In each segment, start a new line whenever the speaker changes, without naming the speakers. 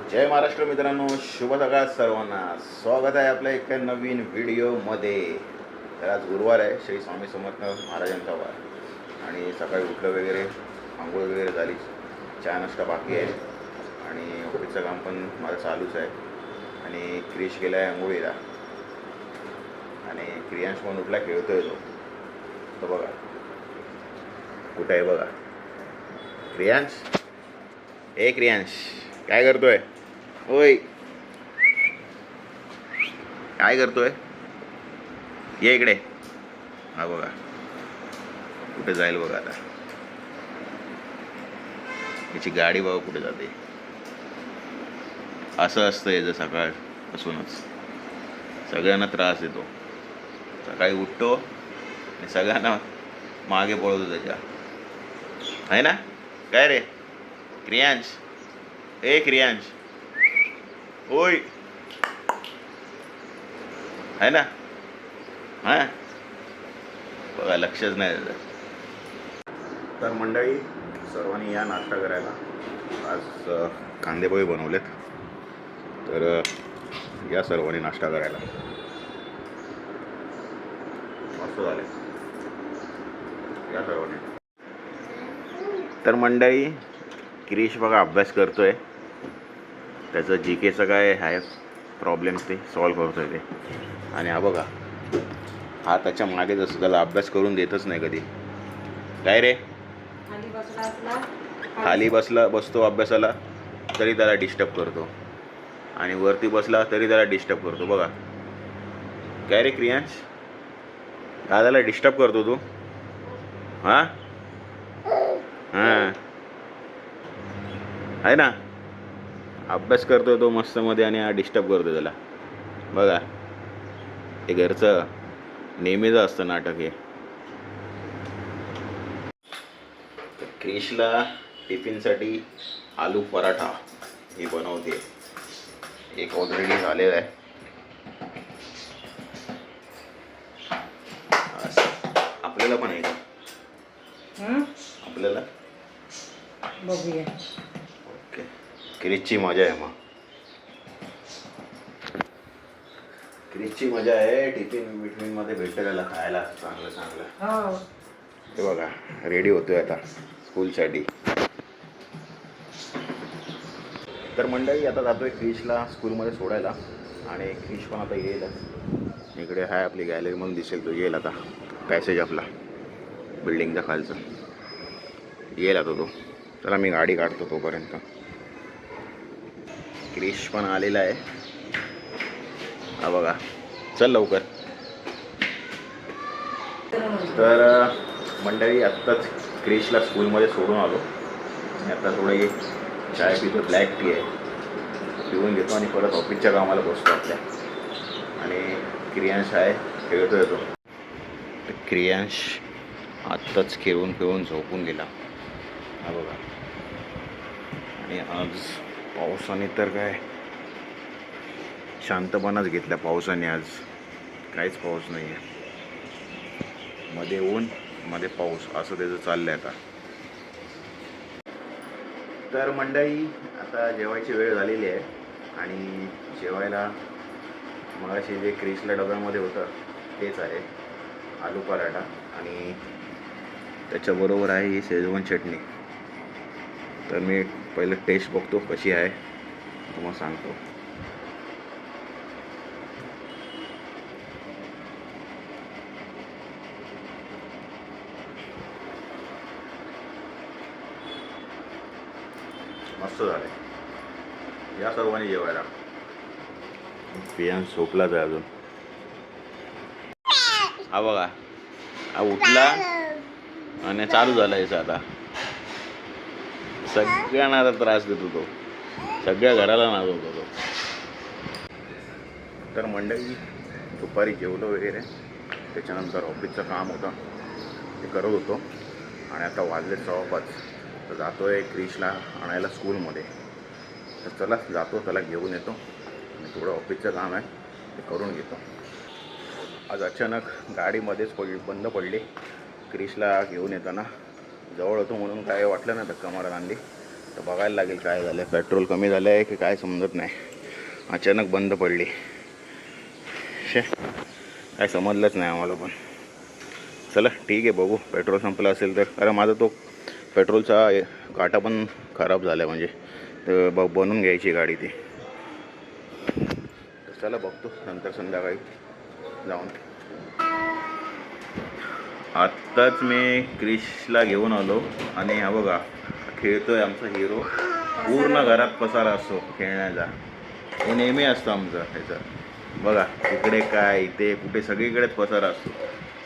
जय महाराष्ट्र मित्रांनो, शुभ सकाळ सर्वांना. स्वागत आहे आपल्या एका नवीन व्हिडिओमध्ये. तर आज गुरुवार आहे, श्री स्वामी समर्थ महाराजांचा वार आणि सकाळी उठलं वगैरे, आंघोळ वगैरे झाली, चहा नाश्ता बाकी आहे आणि ऑफिसचं काम पण माझं चालूच आहे. आणि क्रिश गेला आहे आंघोळीला आणि क्रियांश पण उठला, खेळतोय तो बघा कुठं आहे बघा. क्रियांश, ए क्रियांश, काय करतोय? ओय, काय करतोय? ये इकडे. हा बघा कुठे जाईल बघा. आता याची गाडी बघा कुठे जाते. असं असतं याचं सकाळपासूनच, सगळ्यांना त्रास देतो. सकाळी उठतो आणि सगळ्यांना मागे पळवतो त्याच्या, आहे ना? काय रे क्रियांश, ए क्रियांश, ओय, आहे ना? हां बघा, लक्षच नाही त्याचं. तर मंडळी, सर्वांनी या नाश्ता करायला. आज कांदेपोहे बनवलेत, तर या सर्वांनी नाश्ता करायला. मस्त झाले या सर्वांनी. तर मंडळी, क्रिश बघा अभ्यास करतोय. त्याचं जी केचं काय आहे प्रॉब्लेम ते सॉल्व करतोय ते. आणि हा बघा, हा त्याच्या मागेच असतो, त्याला अभ्यास करून देतच नाही कधी. काय रे, खाली बसतो अभ्यासाला तरी त्याला डिस्टर्ब करतो, आणि वरती बसला तरी त्याला डिस्टर्ब करतो बघा. काय रे क्रियांश, दादाला डिस्टर्ब करतो तू? हां हां, आहे ना? अभ्यास करतोय तो मस्त मध्ये आणि हा डिस्टर्ब करतो त्याला बघा. हे घरचं नेहमीच असतं नाटक हे. तर क्रिशला टिफिनसाठी आलू पराठा हे बनवते. एक ऑलरेडी झालेला आहे. आपल्याला पण आहे का? आपल्याला
बघूया.
ओके, क्रिशची मजा आहे. मग क्रिशची मजा आहे. टिफिन मध्ये भेटतं त्याला खायला चांगलं चांगलं. हे बघा रेडी होतोय आता स्कूलसाठी. तर मंडळी, आता जातोय क्रिशला स्कूलमध्ये सोडायला आणि क्रिश पण आता येईलच. इकडे आहे आपली गॅलरी म्हणून दिसेल, तो येईल आता. पॅसेज आपला बिल्डिंगच्या खालचं येईल आता तो. चला मी गाडी काढतो तोपर्यंत. क्रिश पण आलेला आहे, हा बघा. चल लवकर. तर मंडळी, आत्ताच क्रिशला स्कूलमध्ये सोडून आलो आणि आता थोडी चाय पितो. ब्लॅक टी आहे, पिऊन घेतो आणि परत ऑफिसच्या कामाला बसतो आपल्या. आणि क्रियांश आहे, खेळतो येतो. तर क्रियांश आत्ताच खेळून झोपून गेला, हा बघा. आणि आज पावसाने तर काय शांतपणाच घेतला. पावसाने आज काहीच पाऊस नाही आहे. मध्ये ऊन मध्ये पाऊस असं त्याचं चाललं आहे आता. तर मंडळी, आता जेवायची वेळ झालेली आहे आणि जेवायला मगाशी जे क्रिशला डब्यामध्ये होतं तेच आहे, आलू पराठा. आणि त्याच्याबरोबर आहे ही शेजवान चटणी. तर मी पहिलं टेस्ट बघतो कशी आहे, तुम्हाला सांगतो. मस्त झालं. या सर्वांनी जेवायला. प्रियांश झोपलाच आहे अजून, हा बघा. हा उठला आणि चालू झाला याचा आता. सगळ्यांना आता त्रास देतो तो, सगळ्या घराला नाचवतो तो. तर मंडळी, दुपारी जेवलो वगैरे, त्याच्यानंतर ऑफिसचं काम होतं ते करत होतो आणि आता वाजले 5:15. तर जातो आहे क्रिशला आणायला स्कूलमध्ये. तर चला जातो, त्याला घेऊन येतो आणि थोडं ऑफिसचं काम आहे ते करून घेतो. आज अचानक गाडीमध्येच बंद पडली. क्रिशला घेऊन येताना जवळ होतो म्हणून काय वाटलं ना, धक्का मारत आणली. तर बघायला लागेल काय झालं, पेट्रोल कमी झालं आहे की काय समजत नाही. अचानक बंद पडली. शे काय समजलंच नाही आम्हाला पण. चला ठीक आहे, बघू पेट्रोल संपलं असेल तर. कारण माझा तो पेट्रोलचा काटा पण खराब झाला आहे, म्हणजे तर बनवून घ्यायची गाडी ती. तर चला बघतो नंतर संध्याकाळी जाऊन. आत्ताच मी क्रिशला घेऊन आलो आणि हा बघा खेळतोय आमचा हिरो. पूर्ण घरात पसारा असतो खेळण्याचा, हे नेहमी असतं आमचं ह्याचं. बघा तिकडे काय, इथे कुठे सगळीकडेच पसारा असतो.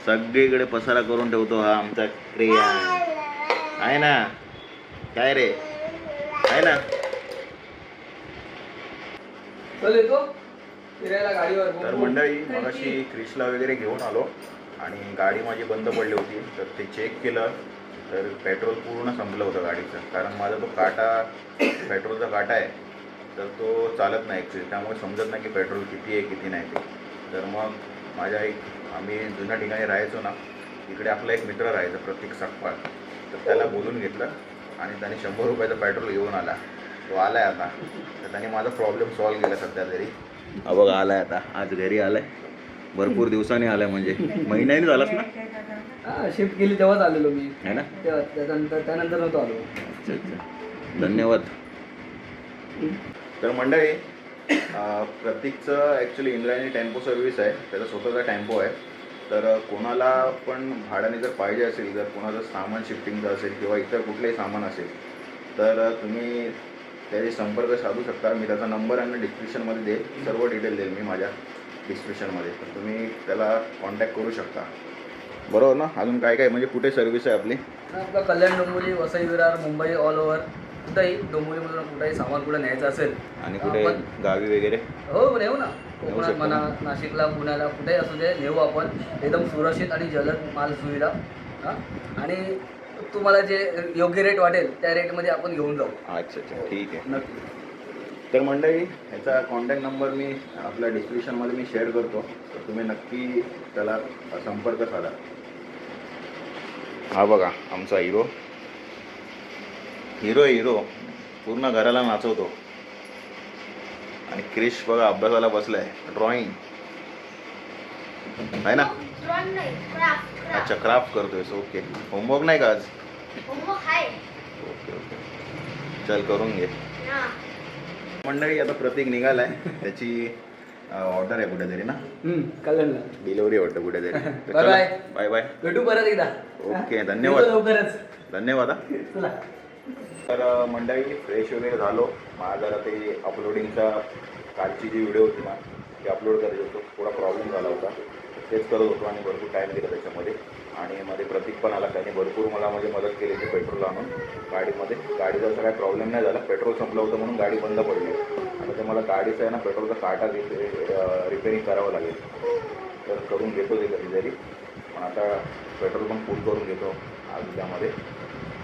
सगळीकडे पसारा करून ठेवतो हा आमचा क्रियान. आहे ना, काय रे, आहे ना. तर मंडळी मगाशी क्रिशला वगैरे घेऊन आलो आणि गाडी माझी बंद पडली होती. तर ते चेक केलं तर पेट्रोल पूर्ण संपलं होतं गाडीचं. कारण माझा तो काटा, पेट्रोलचा काटा आहे, तर तो चालत नाही ॲक्च्युली. त्यामुळे समजत नाही की पेट्रोल किती आहे किती नाही ते. तर मग आम्ही जुन्या ठिकाणी राहायचो ना, इकडे आपला एक मित्र राहायचा प्रतीक सकपाळ. तर त्याला बोलून घेतलं आणि त्याने 100 रुपयाचा पेट्रोल घेऊन आला. तो आला आहे आता. तर त्याने माझा प्रॉब्लेम सॉल्व केला सध्या तरी. हा बघा आला आहे आता, आज घरी आला आहे. भरपूर दिवसांनी आला आहे, म्हणजे महिन्याने झालाच ना.
हां, शिफ्ट केली तेव्हाच आलेलो मी,
आहे ना.
तेव्हा त्यानंतर नव्हतो आलो.
अच्छा अच्छा, धन्यवाद. तर मंडळी प्रतीकचं ॲक्च्युली इंद्रायणी टेम्पो सर्व्हिस आहे, त्याचा स्वतःचा टेम्पो आहे. तर कोणाला पण भाड्याने जर पाहिजे असेल, जर कोणाचं सामान शिफ्टिंगचं असेल किंवा इतर कुठलंही सामान असेल, तर तुम्ही त्याशी संपर्क साधू शकता. मी त्याचा नंबर आणि डिस्क्रिप्शनमध्ये देईल, सर्व डिटेल देईल मी माझ्या डिस्क्रिप्शनमध्ये. तर तुम्ही त्याला कॉन्टॅक्ट करू शकता. बरोबर ना. अजून काय काय म्हणजे कुठे सर्व्हिस आहे आपली?
आपलं कल्याण, डोंबिवली, वसई, विरार, मुंबई, ऑल ओव्हर. कुठेही डोंबिवलीमधून कुठेही सामान कुठे न्यायचं असेल
आणि कुठे गावी वगैरे?
हो नेऊ ना.
नेऊ
कोकणात
शकतो
म्हणा,
ना?
नाशिकला, पुण्याला, कुठेही असू दे नेऊ आपण. एकदम सुरक्षित आणि जलद माल सुविधा. हां, आणि तुम्हाला जे योग्य रेट वाटेल त्या रेटमध्ये आपण घेऊन जाऊ.
अच्छा अच्छा, ठीक आहे.
नक्की.
तर मंडळी ह्याचा कॉन्टॅक्ट नंबर मी आपल्या डिस्क्रिप्शनमध्ये मी शेअर करतो, तर तुम्ही नक्की त्याला संपर्क साधा. हा बघा आमचा हिरो. हिरो पूर्ण घराला नाचवतो. आणि क्रिश बघा अभ्यासाला बसलाय, ड्रॉइंग आहे ना. अच्छा, क्राफ्ट करतोयस. ओके, होमवर्क नाही का आज? ओके ओके, चल करून घे. मंडळी आता प्रतीक निघालाय, त्याची ऑर्डर आहे कुठेतरी ना,
कल्याणला
डिलिव्हरी वाटतं कुठेतरी.
Bye bye.
बाय बाय,
भेटू परत एकदा.
ओके, धन्यवाद.
लवकरच.
धन्यवाद.
चला.
तर मंडळी फ्रेश वगैरे झालो. मला जरा ते अपलोडिंगचा कालची जी व्हिडिओ होती ना, ती अपलोड करायची होतो. थोडा प्रॉब्लेम झाला होता, तेच करत होतो आणि भरपूर टाईम दिला त्याच्यामध्ये. आणि मध्ये प्रतीक पण आला, त्याने भरपूर मला म्हणजे मदत केली ते पेट्रोल आणून गाडीमध्ये. गाडीचा असा काही प्रॉब्लेम नाही झाला, पेट्रोल संपलं होतं म्हणून गाडी बंद पडली. आणि ते मला गाडीचा आहे ना पेट्रोलचा काटा रिपेअरिंग करावं लागेल, तर करून घेतो ते कधीतरी. पण आता पेट्रोल पण फुल करून घेतो आज त्यामध्ये.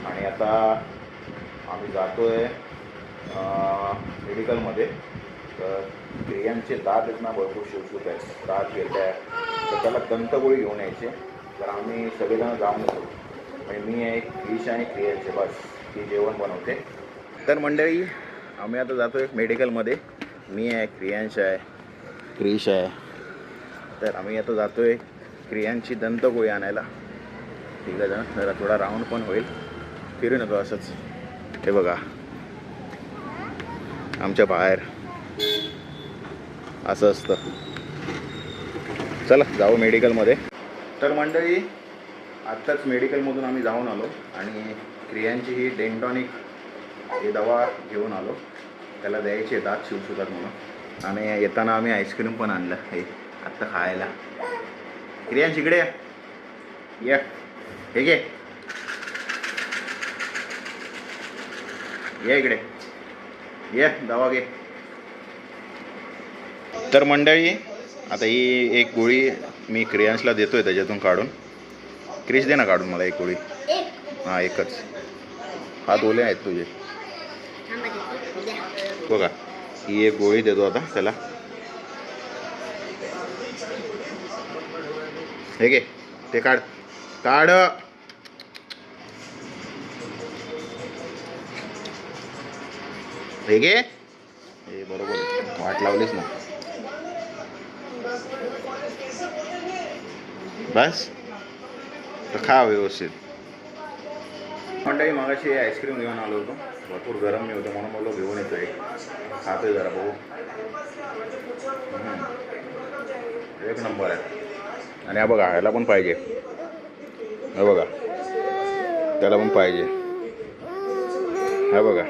आणि आता आम्ही जातो आहे मेडिकलमध्ये. तर क्रियांचे दात आहेत ना भरपूर शिवसूत आहेत, दात येत आहे, तर त्याला दंतगोळी घेऊन यायचे. तर आम्ही सगळेजण जाऊन येतो. म्हणजे मी आहे, क्रिश आणि क्रियांचे, बस ती जेवण बनवते. तर मंडळी आम्ही आता जातो आहे मेडिकलमध्ये. मी आहे, क्रियांश आहे, क्रिश आहे. तर आम्ही आता जातो आहे क्रियांची दंतगोळी आणायला. ठीक आहे, जरा थोडा राऊंड पण होईल, फिरून येतो असंच. हे बघा आमच्या बाहेर असं असतं. चला जाऊ मेडिकलमध्ये. तर मंडळी आत्ताच मेडिकलमधून आम्ही जाऊन आलो आणि क्रियांची ही डेंटॉनिक ही दवा घेऊन आलो. त्याला द्यायची दात शिवसुतात म्हणून. आणि येताना आम्ही आईस्क्रीम पण आणलं हे आत्ता खायला. क्रियांश इकडे ये, हे घे, ये इकडे ये, दवा घे. तर मंडळी आता ही एक गोळी मी क्रियांशला देतोय त्याच्यातून काढून. क्रिश दे ना काढून मला एक गोळी. हां एकच. हात ओले आहेत तुझे बघा. ही एक गोळी देतो आता त्याला. हे घे, ते काढ काढ. हे घे हे बरोबर आहे. वाट लावलीस ना बस तर खा व्यवस्थित. मंडळी मगाशी आईस्क्रीम घेऊन आलो होतो, भरपूर गरम मी होतो म्हणून बोललो घेऊन येतो एक खातोय जरा बघू. एक नंबर आहे. आणि हा बघा ह्याला पण पाहिजे, हा बघा त्याला पण पाहिजे, हा बघा.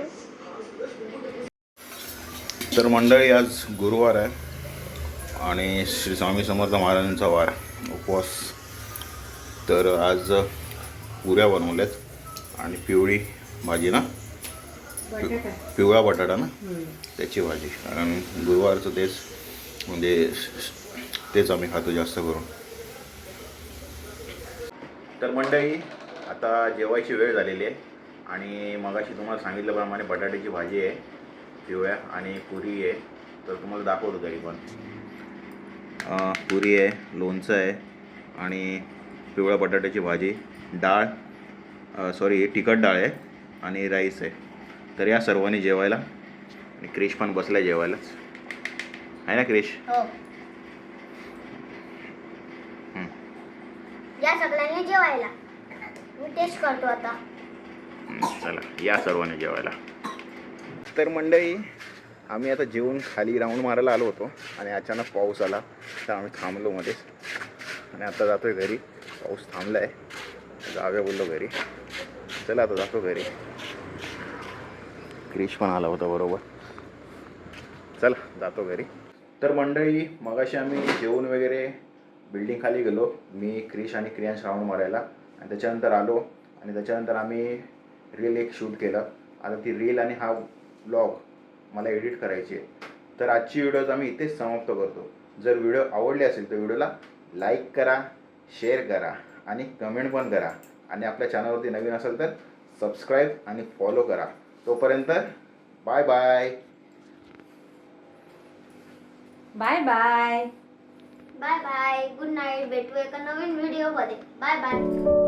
तर मंडळी आज गुरुवार आहे आणि श्री स्वामी समर्थ महाराजांचा वार उपवास. तर आज पुऱ्या बनवल्यात आणि पिवळी भाजी ना,
बटाटा.
पिवळा बटाटा ना त्याची भाजी. कारण गुरुवारचं तेच म्हणजे तेच आम्ही खातो जास्त करून. तर मंडळी आता जेवायची वेळ झालेली आहे आणि मगाशी तुम्हाला सांगितल्याप्रमाणे बटाट्याची भाजी आहे पिवळ्या आणि पुरी आहे. तर तुम्हाला दाखवतो तरी पण पुरी आहे, लोणचं आहे आणि पिवळ्या बटाट्याची भाजी, डाळ सॉरी तिखट डाळ आहे आणि राईस आहे. तर या सर्वांनी जेवायला. आणि क्रिश पण बसला जेवायलाच आहे ना क्रिश?
हो. या सगळ्यांनी जेवायला. मी टेस्ट करतो आता.
चला या सर्वांनी जेवायला. तर मंडळी आम्ही आता जेवून खाली राऊंड मारायला आलो होतो आणि अचानक पाऊस आला तर आम्ही थांबलो मध्येच आणि आता जातोय घरी. पाऊस थांबला आहे, जाऊया बोललो घरी. चला आता जातो घरी. क्रिश पण आला होता बरोबर. चला जातो घरी. तर मंडळी मगाशी आम्ही जेवून वगैरे बिल्डिंग खाली गेलो, मी क्रिश आणि क्रियांश राऊंड मारायला. आणि त्याच्यानंतर आलो आणि त्याच्यानंतर आम्ही रील एक शूट केलं. आता ती रील आणि हा ब्लॉग मला एडिट करायची आहे. तर आजची व्हिडिओज आम्ही इथेच समाप्त करतो. जर व्हिडिओ आवडली असेल तर व्हिडिओला लाईक करा, शेअर करा आणि कमेंट पण करा. आणि आपल्या चॅनलवरती नवीन असेल तर सबस्क्राईब आणि फॉलो करा. तोपर्यंत bye bye.
Bye bye.
Bye bye. Good night. भेटू एका नवीन व्हिडिओमध्ये. Bye bye.